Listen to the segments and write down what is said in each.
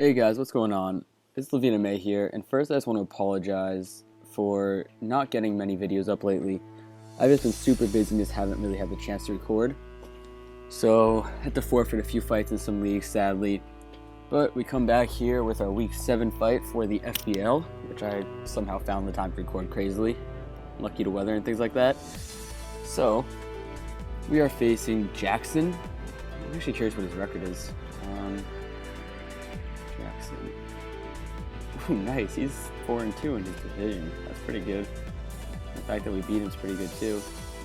Hey guys, what's going on? It's Lavina May here, and first I just want to apologize for not getting many videos up lately. I've just been super busy and just haven't really had the chance to record. So, I had to forfeit a few fights in some leagues, sadly. But we come back here with our Week 7 fight for the FBL, which I somehow found the time to record crazily. Lucky to weather and things like that. So, we are facing Jackson. I'm actually curious what his record is. Jackson. Ooh, nice. He's 4-2 in his division. That's pretty good. The fact that we beat him is pretty good too.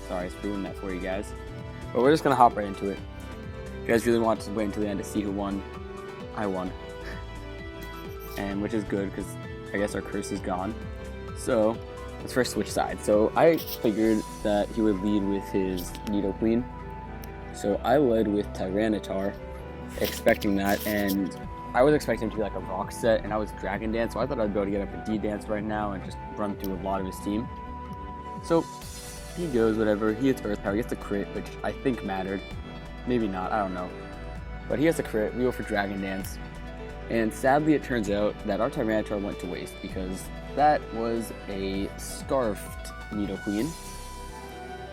Sorry, I ruined that for you guys. But we're just gonna hop right into it. If you guys really want to wait until the end to see who won, I won. And which is good because I guess our curse is gone. So let's first switch sides. So I figured that he would lead with his Nido Queen. So I led with Tyranitar, expecting that, and I was expecting him to be like a rock set, and I was Dragon Dance, so I thought I'd be able to get up a D-Dance right now and just run through a lot of his team. So he goes, whatever, he hits Earth Power, he gets the crit, which I think mattered. Maybe not, I don't know. But he has a crit, we go for Dragon Dance. And sadly it turns out that our Tyranitar went to waste, because that was a Scarfed Nido Queen.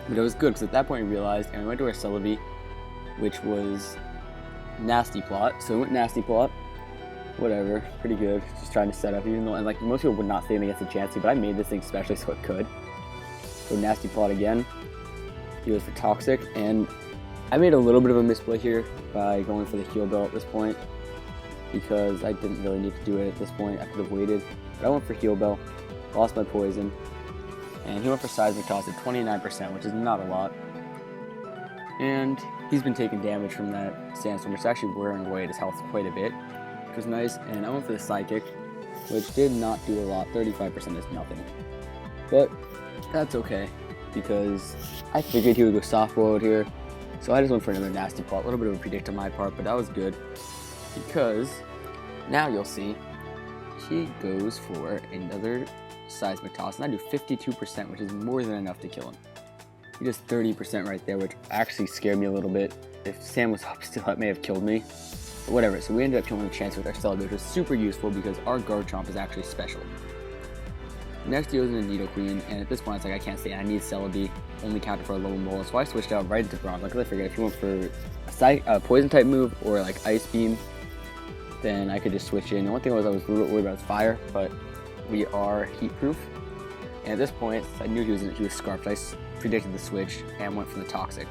But it was good, because at that point we realized, and we went to our Celebi, which was Nasty Plot. So we went Nasty Plot. Whatever, pretty good. Just trying to set up, even though, and like most people would not say anything against a Chansey, but I made this thing specially so it could. So Nasty Plot again. He goes for Toxic, and I made a little bit of a misplay here by going for the Heal Bell at this point, because I didn't really need to do it at this point. I could have waited, but I went for Heal Bell, lost my poison, and he went for Seismic Toss at 29%, which is not a lot. And he's been taking damage from that Sandstorm, which is actually wearing away his health quite a bit, which was nice. And I went for the Psychic, which did not do a lot. 35% is nothing. But that's okay, because I figured he would go softball out here. So I just went for another Nasty Plot. A little bit of a predict on my part, but that was good. Because now you'll see he goes for another Seismic Toss, and I do 52%, which is more than enough to kill him. He does 30% right there, which actually scared me a little bit. If Sam was up still, it may have killed me. But whatever, so we ended up killing the Chance with our Celebi, which was super useful because our Garchomp is actually special. Next he goes into Nido Queen, and at this point it's like I can't stay, I need Celebi, only counter for a level Mola, so I switched out right into Bronze, because I figured if he went for a Poison type move or like Ice Beam, then I could just switch in. The one thing was I was a little worried about was Fire, but we are Heat Proof. And at this point, I knew he was Scarfed, I predicted the switch and went for the Toxic.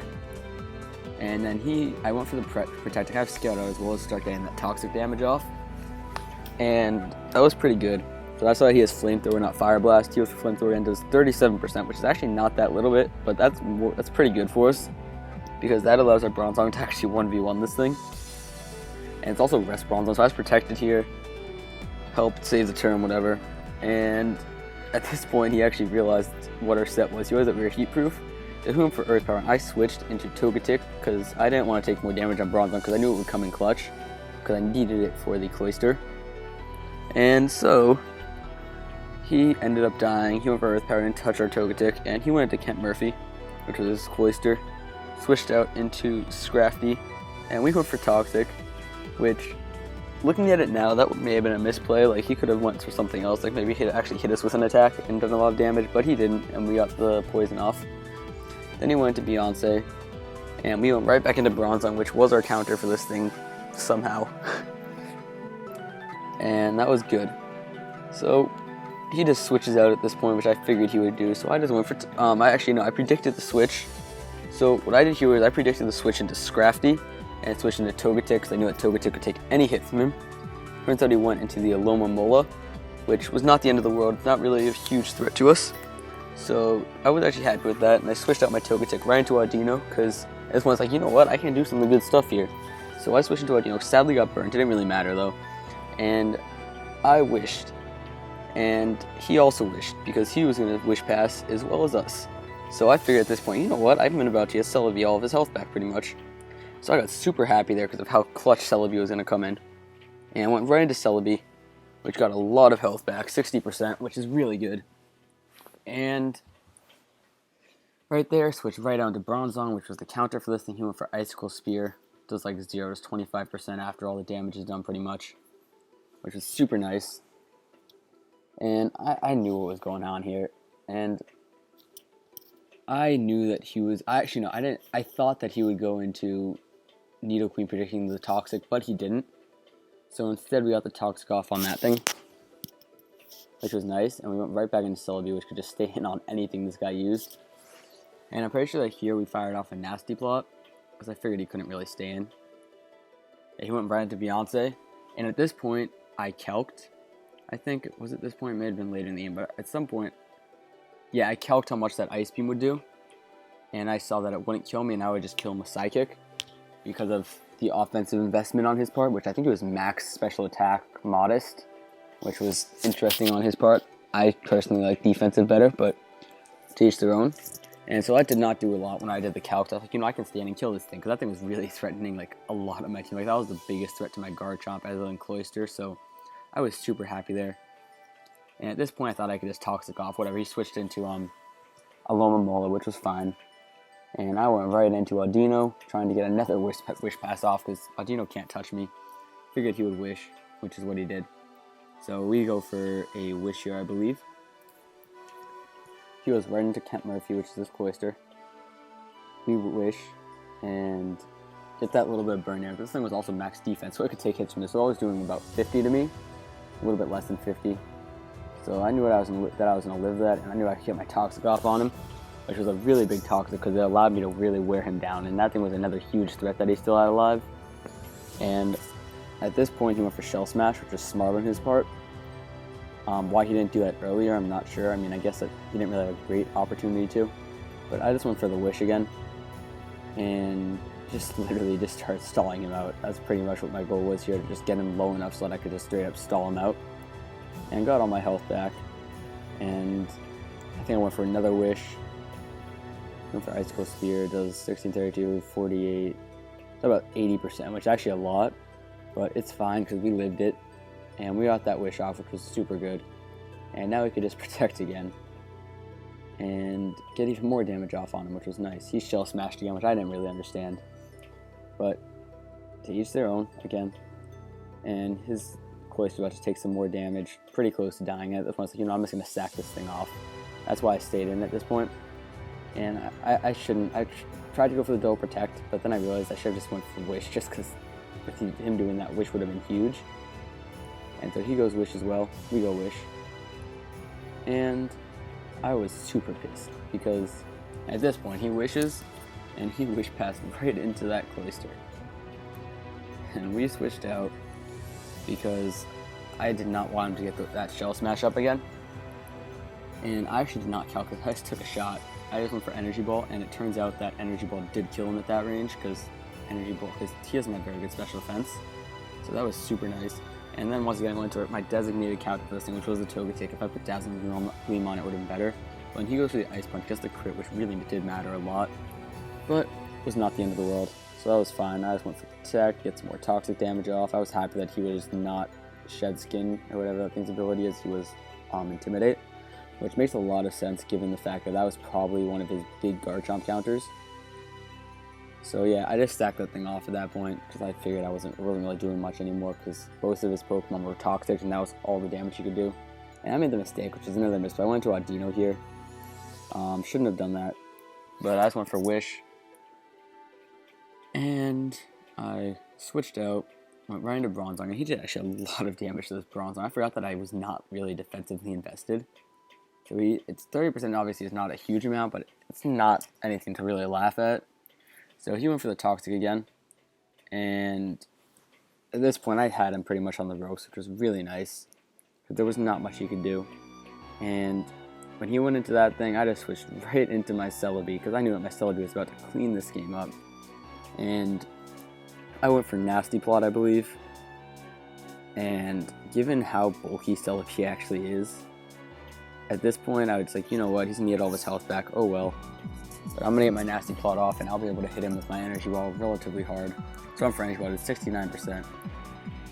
And then I went for the Protect. I have Scout out as well as start getting that Toxic damage off. And that was pretty good. So that's why he has Flamethrower, not Fire Blast. He goes for Flamethrower and does 37%, which is actually not that little bit, but that's pretty good for us, because that allows our Bronzong to actually 1v1 this thing. And it's also Rest Bronzong, so I was protected here. Helped save the turn, whatever. And at this point, he actually realized what our set was. He realized that we were Heat Proof. He went for Earth Power, and I switched into Togetic because I didn't want to take more damage on Bronzong because I knew it would come in clutch, because I needed it for the Cloyster. And so he ended up dying. He went for Earth Power and touched our Togetic, and he went into Kent Murphy, which was his Cloyster. Switched out into Scrafty, and we went for Toxic, which, looking at it now, that may have been a misplay. Like, he could have went for something else, like maybe actually hit us with an attack and done a lot of damage, but he didn't, and we got the poison off. Then he went to Beyonce, and we went right back into Bronzong, which was our counter for this thing, somehow. And that was good. So he just switches out at this point, which I figured he would do, so I just went for, I predicted the switch. So what I did here was I predicted the switch into Scrafty, and switched into Togetic, because I knew that Togetic could take any hit from him. Turns out he went into the Aloma Mola, which was not the end of the world, not really a huge threat to us. So I was actually happy with that, and I switched out my Togetic right into Audino, because this one's like, you know what, I can do some good stuff here. So I switched into Audino, sadly got burned, it didn't really matter though. And I wished, and he also wished, because he was going to Wish Pass as well as us. So I figured at this point, you know what, I've been about to get Celebi all of his health back pretty much. So I got super happy there because of how clutch Celebi was going to come in. And I went right into Celebi, which got a lot of health back, 60%, which is really good. And right there, switched right on to Bronzong, which was the counter for this thing. He went for Icicle Spear. Does like 0 to 25% after all the damage is done pretty much. which was super nice. And I knew what was going on here, and I knew that he was. Actually, no, I didn't. I thought that he would go into Needle Queen predicting the Toxic, but he didn't. So instead, we got the Toxic off on that thing, which was nice, and we went right back into Celebi, which could just stay in on anything this guy used. And I'm pretty sure that here we fired off a Nasty Plot, because I figured he couldn't really stay in. Yeah, he went right into Beyonce, and at this point, I calced. I think, was at this point, it may have been later in the game, but at some point, yeah, I calced how much that Ice Beam would do, and I saw that it wouldn't kill me, and I would just kill him with Psychic, because of the offensive investment on his part, which I think it was max special attack modest, which was interesting on his part. I personally like defensive better, but to each their own. And so that did not do a lot when I did the calc. I was like, I can stand and kill this thing, because that thing was really threatening like a lot of my team. Like, that was the biggest threat to my Garchomp other than Cloyster, so I was super happy there. And at this point, I thought I could just Toxic off, whatever. He switched into Alomomola, which was fine. And I went right into Audino, trying to get another Wish Pass off, because Audino can't touch me. Figured he would Wish, which is what he did. So we go for a Wish here, I believe. He goes right into Kent Murphy, which is this Cloyster. We Wish, and get that little bit of burn there. This thing was also max defense, so it could take hits from this. So I was doing about 50 to me, a little bit less than 50. So I knew that I was going to live that, and I knew I could get my Toxic off on him, which was a really big Toxic because it allowed me to really wear him down, and that thing was another huge threat that he still had alive. And at this point, he went for Shell Smash, which was smart on his part. Why he didn't do that earlier, I'm not sure. I mean, I guess that he didn't really have a great opportunity to, but I just went for the Wish again, and just literally just started stalling him out. That's pretty much what my goal was here, to just get him low enough so that I could just straight up stall him out. And got all my health back, and I think I went for another Wish. Went for Icicle Spear, does 1632, 48, it's about 80%, which is actually a lot, but it's fine because we lived it, and we got that Wish off, which was super good. And now we could just protect again, and get even more damage off on him, which was nice. He Shell Smashed again, which I didn't really understand, but to each their own again. And his Cloyster about to take some more damage, pretty close to dying at this point. So, I'm just going to sack this thing off. That's why I stayed in at this point. And I shouldn't. I tried to go for the Double Protect, but then I realized I should have just went for Wish, just because with him doing that, Wish would have been huge. And so he goes Wish as well. We go Wish. And I was super pissed, because at this point he Wishes, and he Wish passed right into that Cloyster. And we switched out, because I did not want him to get that Shell Smash up again. And I actually did not calculate, I just took a shot. I just went for Energy Ball, and it turns out that Energy Ball did kill him at that range, because he doesn't have very good special defense. So that was super nice. And then once again I went to my designated counter for this thing, which was the Togetic. If I put Dazzling Gleam on it, would have been better. But when he goes for the Ice Punch, just the crit, which really did matter a lot, but was not the end of the world. So that was fine. I just went for Protect, get some more Toxic damage off. I was happy that he was not Shed Skin, or whatever that thing's ability is. He was Intimidate, which makes a lot of sense given the fact that that was probably one of his big Garchomp counters. So yeah, I just stacked that thing off at that point, because I figured I wasn't really doing much anymore, because most of his Pokemon were Toxic, and that was all the damage he could do. And I made the mistake, which is another mistake. I went to Audino here. Shouldn't have done that, but I just went for Wish. And I switched out, went right into Bronzong, and he did actually a lot of damage to this Bronzong. I forgot that I was not really defensively invested. So it's 30%, obviously is not a huge amount, but it's not anything to really laugh at. So he went for the Toxic again, and at this point I had him pretty much on the ropes, which was really nice, because there was not much he could do. And when he went into that thing, I just switched right into my Celebi, because I knew that my Celebi was about to clean this game up. And I went for Nasty Plot, I believe. And given how bulky Celebi actually is, at this point I was like, you know what, he's gonna get all his health back, oh well. But I'm gonna get my Nasty Plot off, and I'll be able to hit him with my Energy Ball relatively hard. So I'm for Energy Ball, did 69%.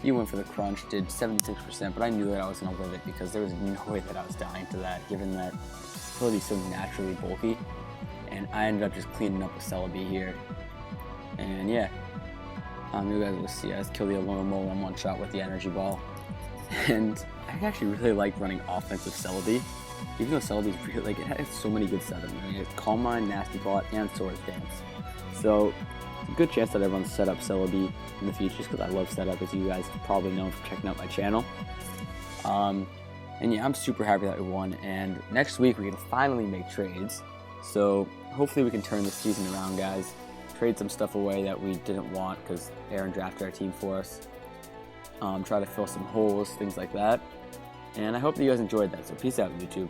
He went for the Crunch, did 76%, but I knew that I was gonna live it, because there was no way that I was dying to that, given that ability's so naturally bulky. And I ended up just cleaning up with Celebi here. And yeah, you guys will see, I just killed the Alomomola in one shot with the Energy Ball. And I actually really like running offensive Celebi, even though Celebi's really, like, it has so many good setups. I mean, it's Calm Mind, Nasty Plot, and Swords Dance. So it's a good chance that I run Setup Celebi in the future, just because I love Setup, as you guys probably know from checking out my channel. And yeah, I'm super happy that we won, and next week we can finally make trades. So hopefully we can turn this season around, guys. Trade some stuff away that we didn't want because Aaron drafted our team for us. Try to fill some holes, things like that. And I hope that you guys enjoyed that. So peace out, YouTube.